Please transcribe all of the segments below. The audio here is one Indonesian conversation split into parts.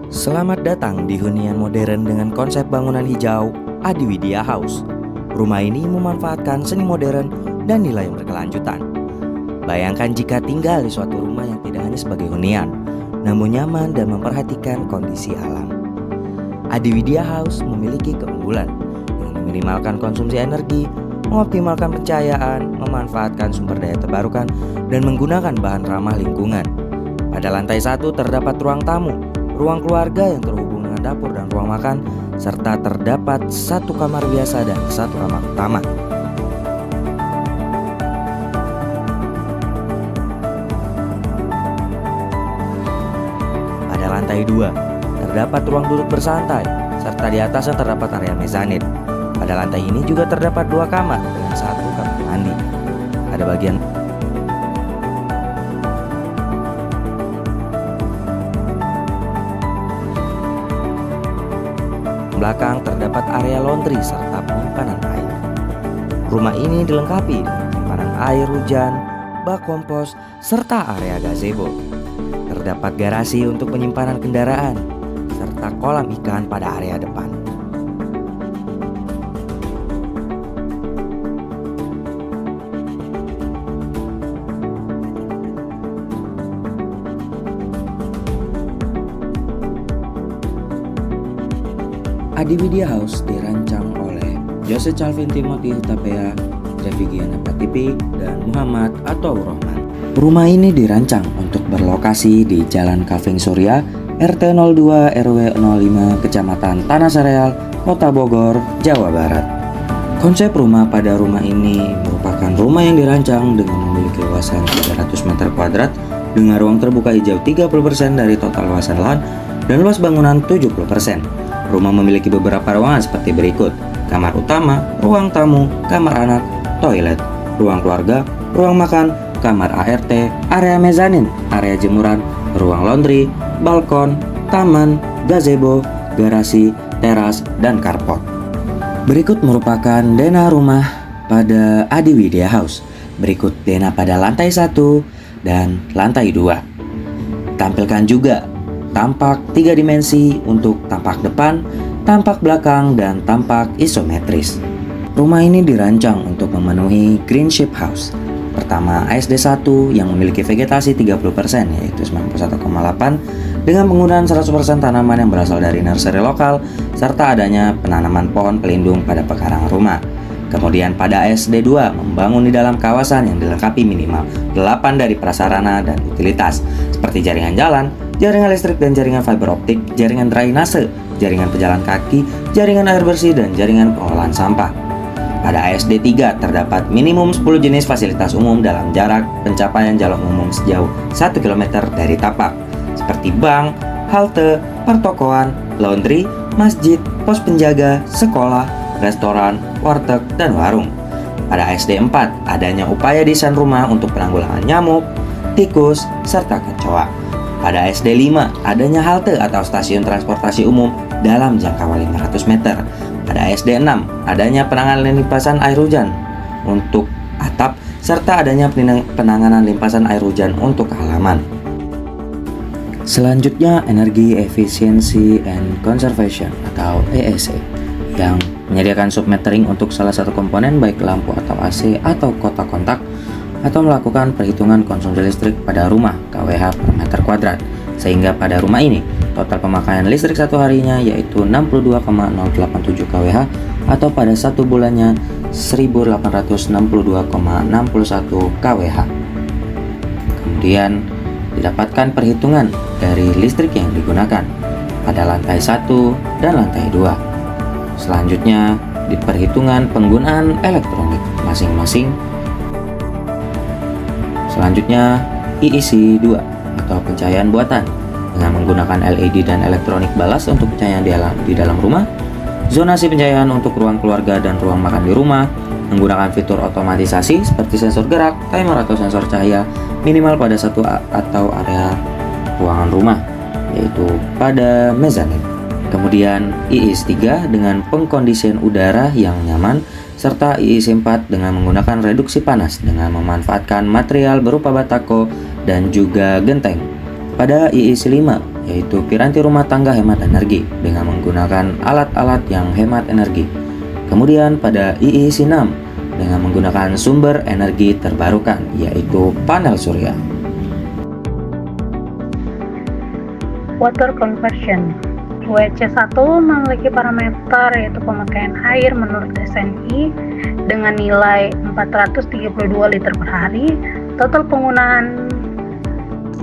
Selamat datang di hunian modern dengan konsep bangunan hijau Adiwidya House. Rumah ini memanfaatkan seni modern dan nilai yang berkelanjutan. Bayangkan jika tinggal di suatu rumah yang tidak hanya sebagai hunian, namun nyaman dan memperhatikan kondisi alam. Adiwidya House memiliki keunggulan dengan meminimalkan konsumsi energi, mengoptimalkan pencahayaan, memanfaatkan sumber daya terbarukan, dan menggunakan bahan ramah lingkungan. Pada lantai 1 terdapat ruang tamu, ruang keluarga yang terhubung dengan dapur dan ruang makan, serta terdapat satu kamar biasa dan satu kamar utama. Pada lantai 2, terdapat ruang duduk bersantai, serta di atasnya terdapat area mezanin. Pada lantai ini juga terdapat 2 kamar dengan satu kamar mandi. Pada bagian belakang terdapat area laundry serta penyimpanan air. Rumah ini dilengkapi dengan penyimpanan air hujan, bak kompos, serta area gazebo. Terdapat garasi untuk penyimpanan kendaraan, serta kolam ikan pada area depan. Adiwidya House dirancang oleh Jose Calvin Timothy Hutapea, Trevigiana Patipi, dan Muhammad Ataur Rahman. Rumah ini dirancang untuk berlokasi di Jalan Kaving Surya, RT 02 RW 05, Kecamatan Tanah Sareal, Kota Bogor, Jawa Barat. Konsep rumah pada rumah ini merupakan rumah yang dirancang dengan memiliki luasan 300 meter kuadrat dengan ruang terbuka hijau 30% dari total luasan lahan dan luas bangunan 70%. Rumah memiliki beberapa ruangan seperti berikut: kamar utama, ruang tamu, kamar anak, toilet, ruang keluarga, ruang makan, kamar ART, area mezanin, area jemuran, ruang laundry, balkon, taman, gazebo, garasi, teras, dan carport. Berikut merupakan denah rumah pada Adiwidya House. Berikut denah pada lantai 1 dan lantai 2. Tampilkan juga tampak 3 dimensi untuk tampak depan, tampak belakang, dan tampak isometris. Rumah ini dirancang untuk memenuhi green shape house. Pertama, ASD 1 yang memiliki vegetasi 30% yaitu 91,8 dengan penggunaan 100% tanaman yang berasal dari nursery lokal serta adanya penanaman pohon pelindung pada pekarangan rumah. Kemudian pada ASD 2 membangun di dalam kawasan yang dilengkapi minimal 8 dari prasarana dan utilitas seperti jaringan jalan, jaringan listrik dan jaringan fiber optik, jaringan drainase, jaringan pejalan kaki, jaringan air bersih, dan jaringan pengolahan sampah. Pada ASD 3 terdapat minimum 10 jenis fasilitas umum dalam jarak pencapaian jalan umum sejauh 1 km dari tapak, seperti bank, halte, pertokoan, laundry, masjid, pos penjaga, sekolah, restoran, warteg, dan warung. Pada ASD 4 adanya upaya desain rumah untuk penanggulangan nyamuk, tikus, serta kecoa. Pada ASD 5 adanya halte atau stasiun transportasi umum dalam jangkauan 500 meter. Pada ASD 6 adanya penanganan limpasan air hujan untuk atap serta adanya penanganan limpasan air hujan untuk halaman. Selanjutnya, Energy Efficiency and Conservation atau ESC yang menyediakan submetering untuk salah satu komponen baik lampu atau AC atau kotak kontak, atau melakukan perhitungan konsumsi listrik pada rumah kWh per meter kuadrat, sehingga pada rumah ini total pemakaian listrik satu harinya yaitu 62,087 kWh atau pada satu bulannya 1862,61 kWh. Kemudian didapatkan perhitungan dari listrik yang digunakan pada lantai 1 dan lantai 2. Selanjutnya di perhitungan penggunaan elektronik masing-masing. Selanjutnya EEC 2 atau pencahayaan buatan dengan menggunakan LED dan elektronik balas untuk pencahayaan di dalam rumah, zonasi pencahayaan untuk ruang keluarga dan ruang makan di rumah, menggunakan fitur otomatisasi seperti sensor gerak, timer atau sensor cahaya minimal pada satu atau area ruangan rumah, yaitu pada mezanin. Kemudian IIS 3 dengan pengkondisian udara yang nyaman, serta IIS 4 dengan menggunakan reduksi panas dengan memanfaatkan material berupa batako dan juga genteng. Pada IIS 5 yaitu piranti rumah tangga hemat energi dengan menggunakan alat-alat yang hemat energi. Kemudian pada IEC 6 dengan menggunakan sumber energi terbarukan, yaitu panel surya. Water conversion. WC1 memiliki parameter yaitu pemakaian air menurut SNI dengan nilai 432 liter per hari, total penggunaan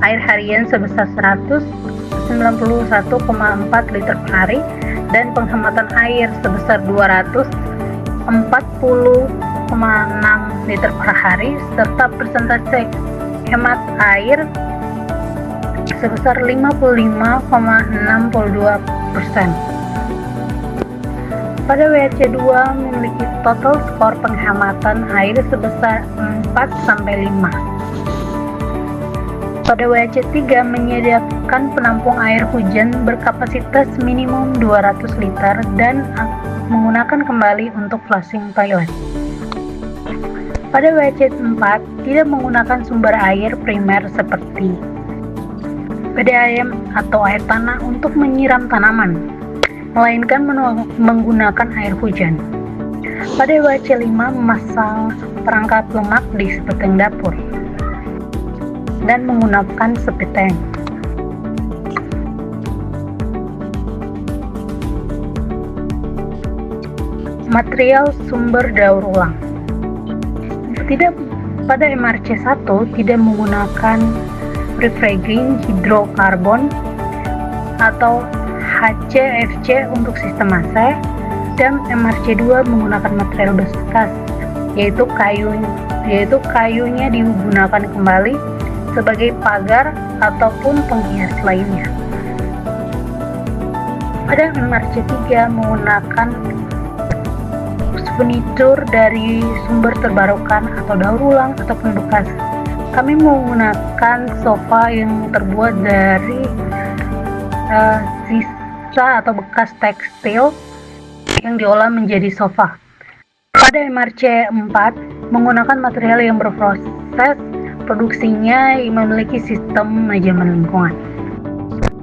air harian sebesar 191,4 liter per hari, dan penghematan air sebesar 240,6 liter per hari, serta persentase hemat air sebesar 55,62%. Pada WC2 memiliki total skor penghematan air sebesar 4-5. Pada WC3 menyediakan penampung air hujan berkapasitas minimum 200 liter dan menggunakan kembali untuk flushing toilet. Pada WC4 tidak menggunakan sumber air primer seperti PDAM atau air tanah untuk menyiram tanaman, melainkan menggunakan air hujan. Pada WC5 memasang perangkat lumak di sepeteng dapur dan menggunakan sepeteng. Material sumber daur ulang. Pada MRC1 tidak menggunakan refrigerating hidrokarbon atau HCFC untuk sistem AC, dan MRC2 menggunakan material bekas yaitu kayunya digunakan kembali sebagai pagar ataupun penghias lainnya. Pada MRC3 menggunakan furnitur dari sumber terbarukan atau daur ulang ataupun bekas. Kami menggunakan sofa yang terbuat dari sisa atau bekas tekstil yang diolah menjadi sofa. Pada MRC4 menggunakan material yang berproses produksinya memiliki sistem manajemen lingkungan.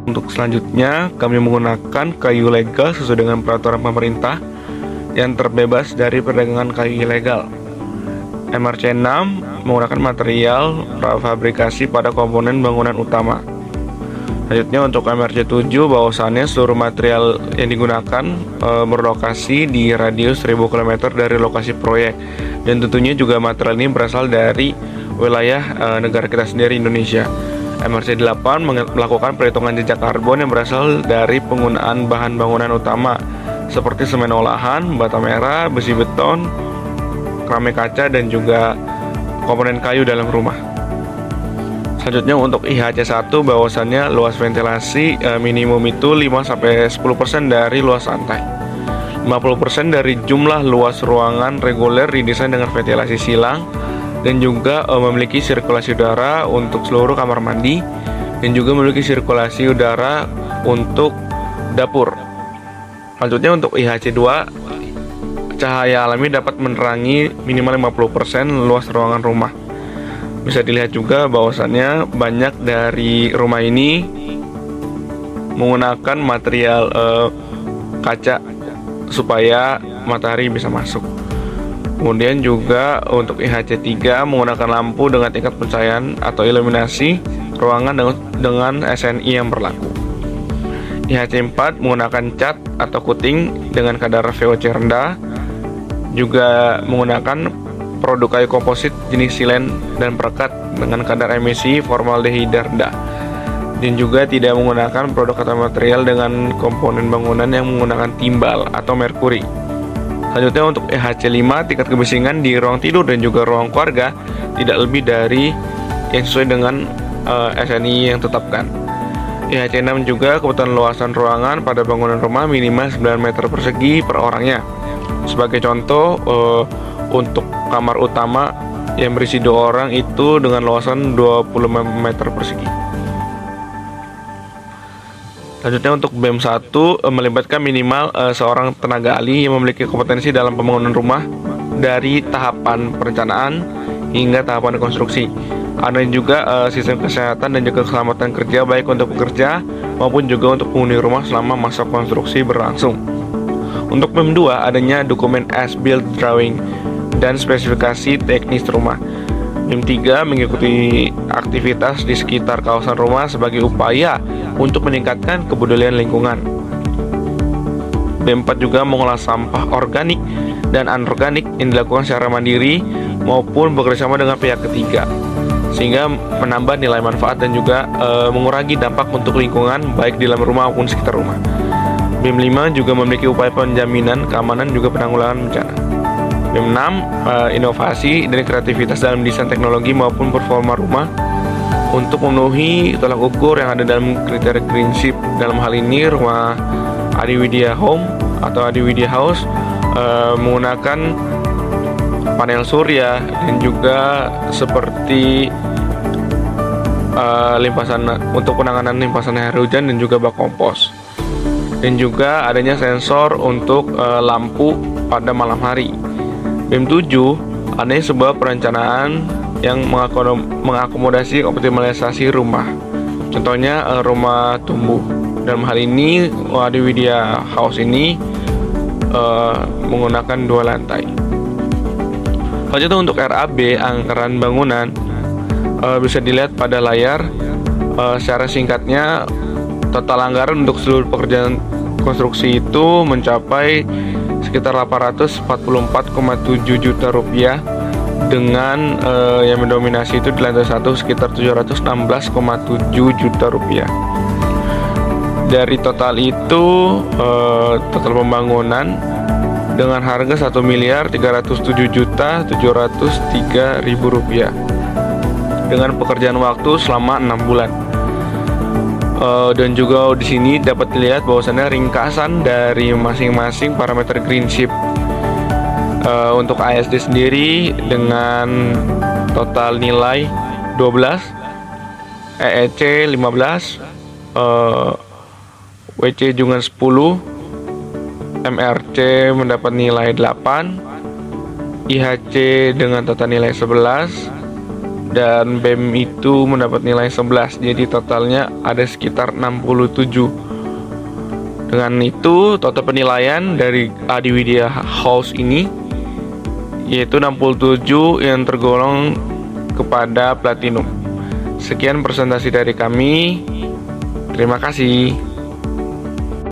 Untuk selanjutnya, kami menggunakan kayu legal sesuai dengan peraturan pemerintah yang terbebas dari perdagangan kayu ilegal. MRC6 menggunakan material prafabrikasi pada komponen bangunan utama. Selanjutnya untuk MRC7 bahwasannya seluruh material yang digunakan berlokasi di radius 1000 km dari lokasi proyek, dan tentunya juga material ini berasal dari wilayah negara kita sendiri, Indonesia. MRC8 melakukan perhitungan jejak karbon yang berasal dari penggunaan bahan bangunan utama seperti semen olahan, bata merah, besi beton, keramik kaca, dan juga komponen kayu dalam rumah. Selanjutnya untuk IHC1 bahwasannya luas ventilasi minimum itu 5-10% dari luas lantai. 50% dari jumlah luas ruangan reguler didesain dengan ventilasi silang, dan juga memiliki sirkulasi udara untuk seluruh kamar mandi, dan juga memiliki sirkulasi udara untuk dapur. Selanjutnya untuk IHC2, cahaya alami dapat menerangi minimal 50% luas ruangan rumah. Bisa dilihat juga bahwasannya banyak dari rumah ini menggunakan material kaca supaya matahari bisa masuk. Kemudian juga untuk IHC3 menggunakan lampu dengan tingkat pencahayaan atau iluminasi ruangan dengan SNI yang berlaku. IHC4 menggunakan cat atau coating dengan kadar VOC rendah, juga menggunakan produk kayu komposit jenis silen dan perekat dengan kadar emisi formaldehida rendah, dan juga tidak menggunakan produk atau material dengan komponen bangunan yang menggunakan timbal atau merkuri. Selanjutnya untuk IHC5, tingkat kebisingan di ruang tidur dan juga ruang keluarga tidak lebih dari yang sesuai dengan SNI yang tetapkan. IHC6 juga kebutuhan luasan ruangan pada bangunan rumah minimal 9 meter persegi per orangnya. Sebagai contoh, untuk kamar utama yang berisi 2 orang itu dengan luasan 20 meter persegi. Selanjutnya untuk BEM1 melibatkan minimal seorang tenaga ahli yang memiliki kompetensi dalam pembangunan rumah dari tahapan perencanaan hingga tahapan konstruksi. Ada juga sistem kesehatan dan juga keselamatan kerja baik untuk pekerja maupun juga untuk penghuni rumah selama masa konstruksi berlangsung. Untuk BEM 2 adanya dokumen as-built drawing dan spesifikasi teknis rumah. BEM 3 mengikuti aktivitas di sekitar kawasan rumah sebagai upaya untuk meningkatkan kepedulian lingkungan. BEM 4 juga mengolah sampah organik dan anorganik yang dilakukan secara mandiri maupun bekerjasama dengan pihak ketiga, sehingga menambah nilai manfaat dan juga mengurangi dampak untuk lingkungan baik di dalam rumah maupun sekitar rumah. BEM 5 juga memiliki upaya penjaminan keamanan juga penanggulangan bencana. BEM 6 inovasi dan kreativitas dalam desain teknologi maupun performa rumah untuk memenuhi tolak ukur yang ada dalam kriteria prinsip. Dalam hal ini rumah Adiwidya Home atau Adiwidya House menggunakan panel surya dan juga seperti limpasan untuk penanganan limpasan air hujan dan juga bak kompos, dan juga adanya sensor untuk lampu pada malam hari. BEM 7 adanya sebuah perencanaan yang mengakomodasi optimalisasi rumah, contohnya rumah tumbuh. Dalam hal ini Adiwidya House ini menggunakan 2 lantai. Selanjutnya untuk RAB anggaran bangunan bisa dilihat pada layar. Secara singkatnya, total anggaran untuk seluruh pekerjaan konstruksi itu mencapai sekitar 844,7 juta rupiah, dengan yang mendominasi itu di lantai 1 sekitar 716,7 juta rupiah. Dari total itu total pembangunan dengan harga 1.307.703.000 rupiah dengan pekerjaan waktu selama 6 bulan. Dan juga di sini dapat dilihat bahwasannya ringkasan dari masing-masing parameter greenship. Untuk ASD sendiri dengan total nilai 12, EEC 15, WC Jungan 10, MRC mendapat nilai 8, IHC dengan total nilai 11, dan BEM itu mendapat nilai 11. Jadi totalnya ada sekitar 67. Dengan itu total penilaian dari Adiwidya House ini yaitu 67 yang tergolong kepada platinum. Sekian presentasi dari kami. Terima kasih.